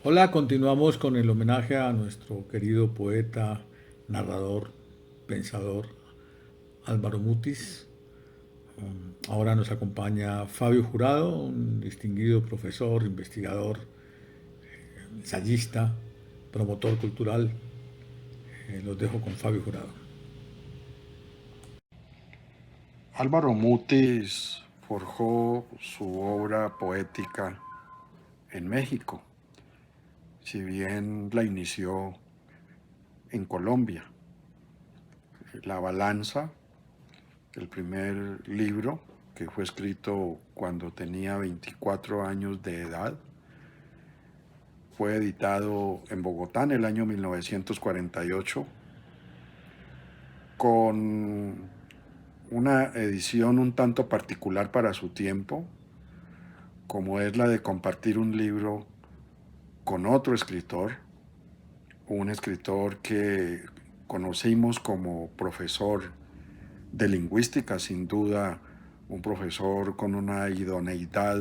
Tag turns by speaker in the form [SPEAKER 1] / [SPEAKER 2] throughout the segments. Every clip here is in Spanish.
[SPEAKER 1] Hola, continuamos con el homenaje a nuestro querido poeta, narrador, pensador Álvaro Mutis. Ahora nos acompaña Fabio Jurado, un distinguido profesor, investigador, ensayista, promotor cultural. Los dejo con Fabio Jurado.
[SPEAKER 2] Álvaro Mutis forjó su obra poética en México, si bien la inició en Colombia. La Balanza, el primer libro, que fue escrito cuando tenía 24 años de edad, fue editado en Bogotá en el año 1948 con una edición un tanto particular para su tiempo, como es la de compartir un libro con otro escritor, un escritor que conocimos como profesor de lingüística, sin duda un profesor con una idoneidad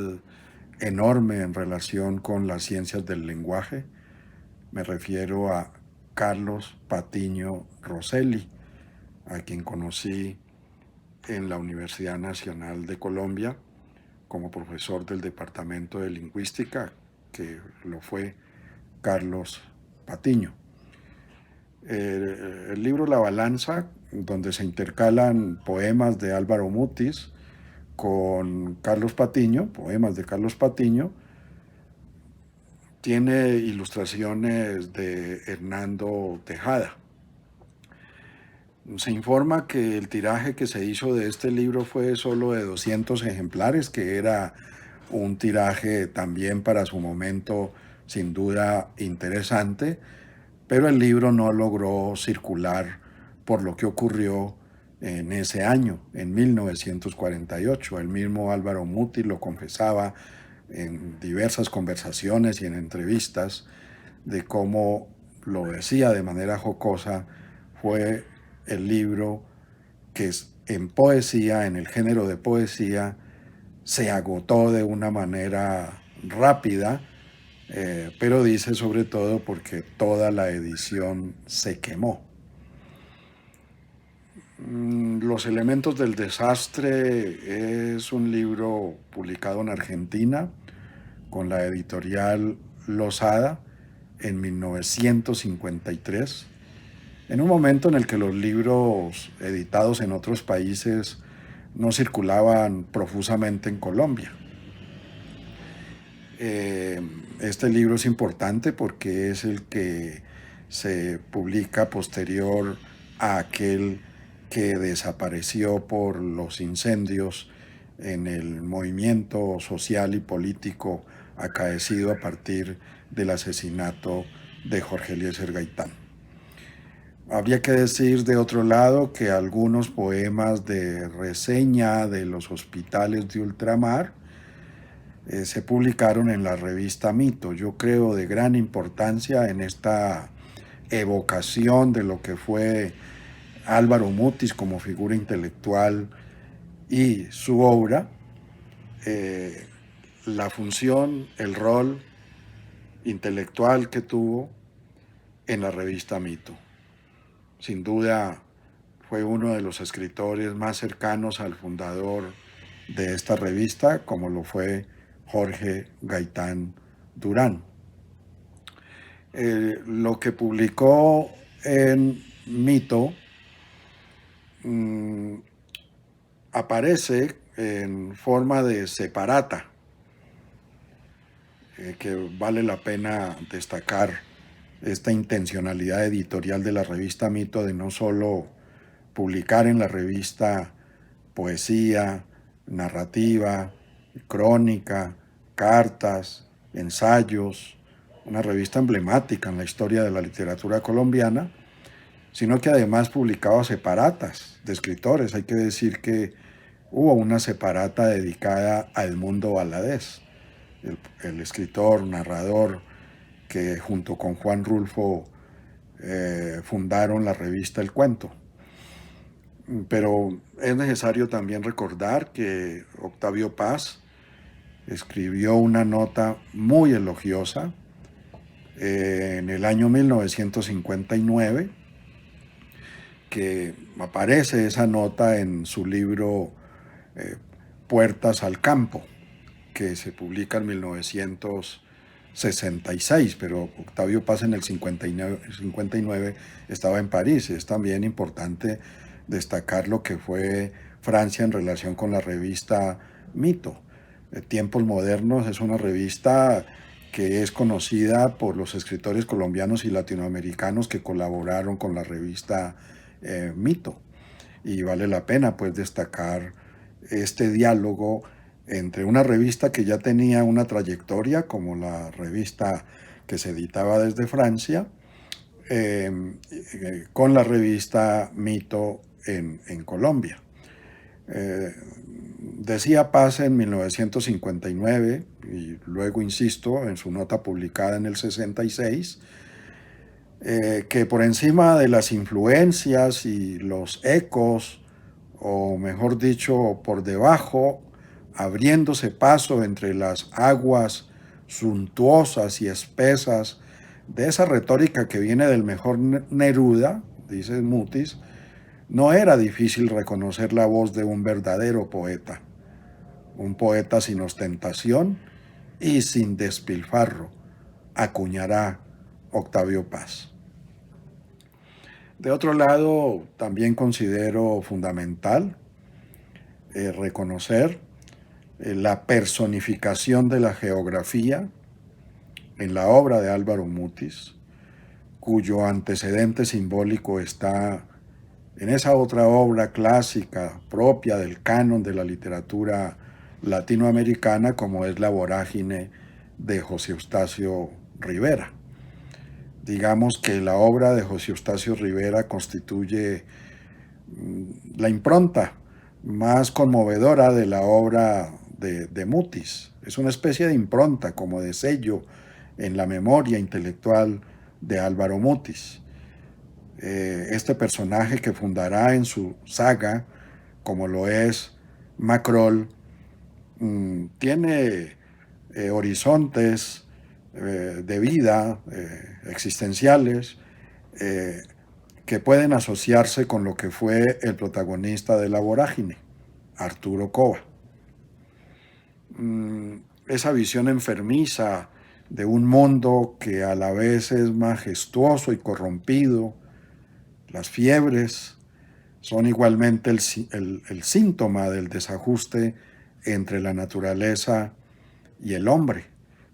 [SPEAKER 2] enorme en relación con las ciencias del lenguaje. Me refiero a Carlos Patiño Rosselli, a quien conocí en la Universidad Nacional de Colombia como profesor del Departamento de Lingüística, que lo fue Carlos Patiño. El libro La Balanza, donde se intercalan poemas de Álvaro Mutis con Carlos Patiño, poemas de Carlos Patiño, tiene ilustraciones de Hernando Tejada. Se informa que el tiraje que se hizo de este libro fue solo de 200 ejemplares, que era un tiraje también para su momento sin duda interesante, pero el libro no logró circular por lo que ocurrió en ese año, en 1948. El mismo Álvaro Muti lo confesaba en diversas conversaciones y en entrevistas de cómo, lo decía de manera jocosa, fue el libro que en poesía, en el género de poesía, se agotó de una manera rápida, pero dice sobre todo porque toda la edición se quemó. Los elementos del desastre es un libro publicado en Argentina con la editorial Losada en 1953, en un momento en el que los libros editados en otros países no circulaban profusamente en Colombia. Este libro es importante porque es el que se publica posterior a aquel que desapareció por los incendios en el movimiento social y político acaecido a partir del asesinato de Jorge Eliezer Gaitán. Habría que decir de otro lado que algunos poemas de reseña de los hospitales de ultramar se publicaron en la revista Mito. Yo creo de gran importancia en esta evocación de lo que fue Álvaro Mutis como figura intelectual y su obra, eh, la función, el rol intelectual que tuvo en la revista Mito. Sin duda fue uno de los escritores más cercanos al fundador de esta revista, como lo fue Jorge Gaitán Durán. Lo que publicó en Mito mmm, aparece en forma de separata, que vale la pena destacar esta intencionalidad editorial de la revista Mito de no solo publicar en la revista poesía, narrativa, crónica, cartas, ensayos, una revista emblemática en la historia de la literatura colombiana, sino que además publicaba separatas de escritores. Hay que decir que hubo una separata dedicada a Edmundo Valadez, el escritor, narrador, que junto con Juan Rulfo fundaron la revista El Cuento. Pero es necesario también recordar que Octavio Paz escribió una nota muy elogiosa en el año 1959, que aparece esa nota en su libro Puertas al Campo, que se publica en 1966, pero Octavio Paz en el 59 estaba en París. Es también importante destacar lo que fue Francia en relación con la revista Mito. Tiempos Modernos es una revista que es conocida por los escritores colombianos y latinoamericanos que colaboraron con la revista Mito. Y vale la pena pues destacar este diálogo entre una revista que ya tenía una trayectoria, como la revista que se editaba desde Francia, con la revista Mito en Colombia. Decía Paz en 1959, y luego insisto en su nota publicada en el 66, que por encima de las influencias y los ecos, o mejor dicho, por debajo, abriéndose paso entre las aguas suntuosas y espesas de esa retórica que viene del mejor Neruda, dice Mutis, no era difícil reconocer la voz de un verdadero poeta, un poeta sin ostentación y sin despilfarro, acuñará Octavio Paz. De otro lado, también considero fundamental reconocer la personificación de la geografía en la obra de Álvaro Mutis, cuyo antecedente simbólico está en esa otra obra clásica propia del canon de la literatura latinoamericana, como es La Vorágine de José Eustacio Rivera. Digamos que la obra de José Eustacio Rivera constituye la impronta más conmovedora de la obra de Mutis. Es una especie de impronta, como de sello en la memoria intelectual de Álvaro Mutis. Este personaje que fundará en su saga, como lo es Macrol, tiene horizontes de vida existenciales que pueden asociarse con lo que fue el protagonista de La Vorágine, Arturo Cova. Esa visión enfermiza de un mundo que a la vez es majestuoso y corrompido. Las fiebres son igualmente el síntoma del desajuste entre la naturaleza y el hombre,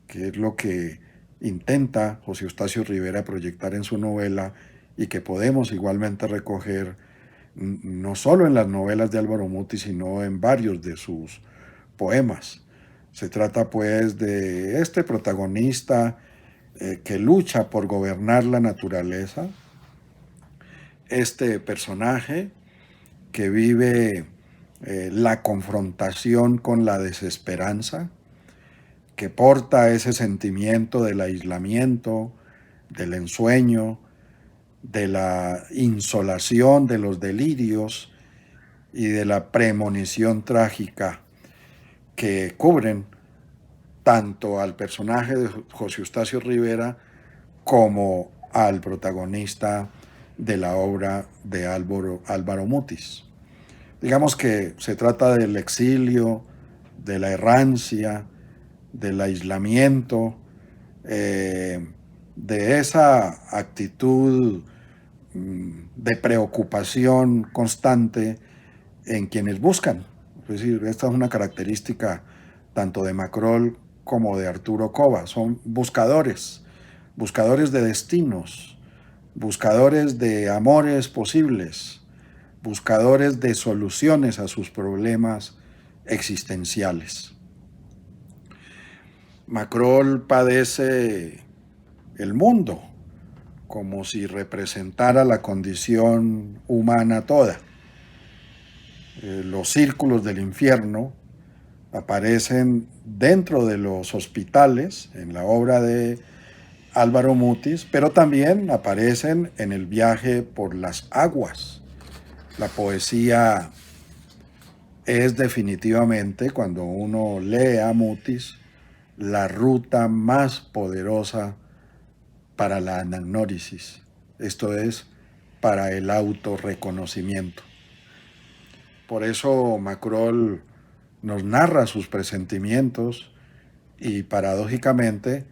[SPEAKER 2] que es lo que intenta José Eustacio Rivera proyectar en su novela y que podemos igualmente recoger no solo en las novelas de Álvaro Mutis, sino en varios de sus poemas. Se trata pues de este protagonista que lucha por gobernar la naturaleza, este personaje que vive la confrontación con la desesperanza, que porta ese sentimiento del aislamiento, del ensueño, de la insolación, de los delirios y de la premonición trágica que cubren tanto al personaje de José Eustacio Rivera como al protagonista de la obra de Álvaro Mutis. Digamos que se trata del exilio, de la errancia, del aislamiento, de esa actitud de preocupación constante en quienes buscan. Es decir, esta es una característica tanto de Macrol como de Arturo Cova. Son buscadores, buscadores de destinos, buscadores de amores posibles, buscadores de soluciones a sus problemas existenciales. Macrol padece el mundo como si representara la condición humana toda. Los círculos del infierno aparecen dentro de los hospitales en la obra de Álvaro Mutis, pero también aparecen en el viaje por las aguas. La poesía es definitivamente, cuando uno lee a Mutis, la ruta más poderosa para la anagnórisis, esto es, para el autorreconocimiento. Por eso Macrol nos narra sus presentimientos y paradójicamente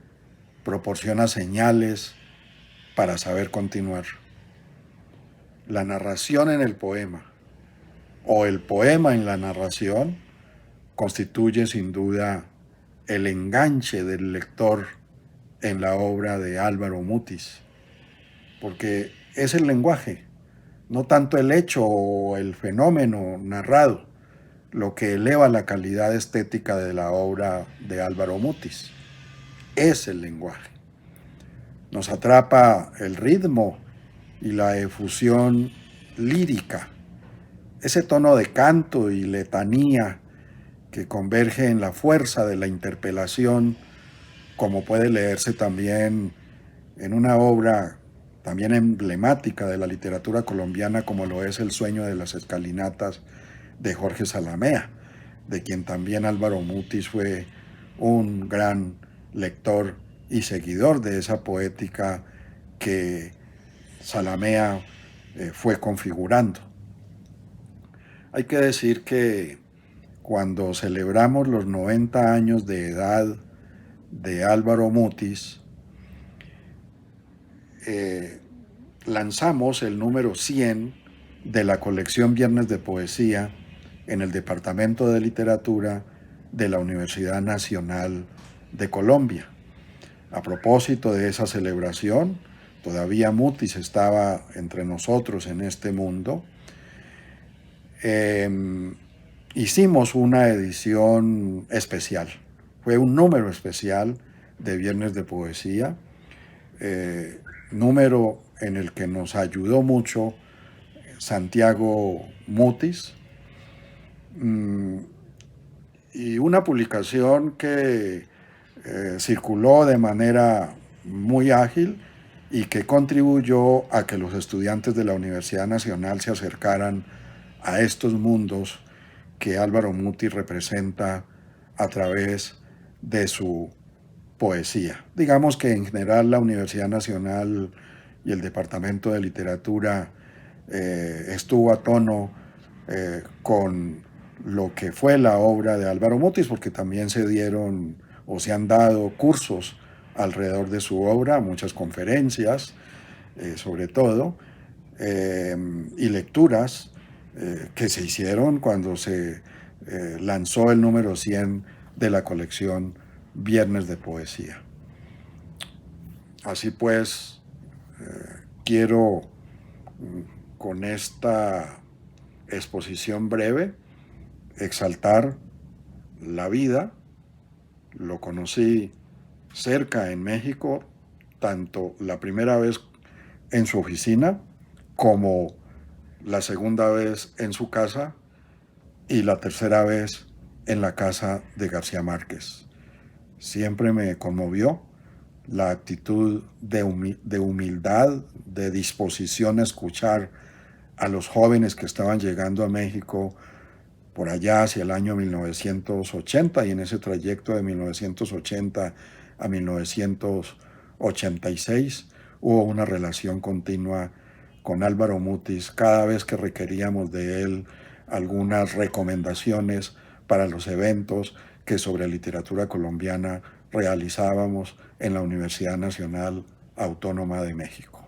[SPEAKER 2] proporciona señales para saber continuar. La narración en el poema o el poema en la narración constituye sin duda el enganche del lector en la obra de Álvaro Mutis, porque es el lenguaje, no tanto el hecho o el fenómeno narrado, lo que eleva la calidad estética de la obra de Álvaro Mutis. Es el lenguaje. Nos atrapa el ritmo y la efusión lírica, ese tono de canto y letanía que converge en la fuerza de la interpelación, como puede leerse también en una obra también emblemática de la literatura colombiana como lo es El sueño de las escalinatas de Jorge Salamea, de quien también Álvaro Mutis fue un gran lector y seguidor de esa poética que Salamea fue configurando. Hay que decir que cuando celebramos los 90 años de edad de Álvaro Mutis, lanzamos el número 100 de la colección Viernes de Poesía en el Departamento de Literatura de la Universidad Nacional de Colombia. A propósito de esa celebración, todavía Mutis estaba entre nosotros en este mundo, hicimos una edición especial. Fue un número especial de Viernes de Poesía, número en el que nos ayudó mucho Santiago Mutis, y una publicación que circuló de manera muy ágil y que contribuyó a que los estudiantes de la Universidad Nacional se acercaran a estos mundos que Álvaro Mutis representa a través de su poesía. Digamos que en general la Universidad Nacional y el Departamento de Literatura estuvo a tono con lo que fue la obra de Álvaro Mutis, porque también se dieron o se han dado cursos alrededor de su obra, muchas conferencias sobre todo, y lecturas que se hicieron cuando se lanzó el número 100 de la colección Viernes de Poesía. Así pues, quiero con esta exposición breve exaltar la vida. Lo conocí cerca en México, tanto la primera vez en su oficina como la segunda vez en su casa y la tercera vez en la casa de García Márquez. Siempre me conmovió la actitud de humildad, de disposición a escuchar a los jóvenes que estaban llegando a México por allá hacia el año 1980, y en ese trayecto de 1980 a 1986 hubo una relación continua con Álvaro Mutis cada vez que requeríamos de él algunas recomendaciones para los eventos que sobre literatura colombiana realizábamos en la Universidad Nacional Autónoma de México.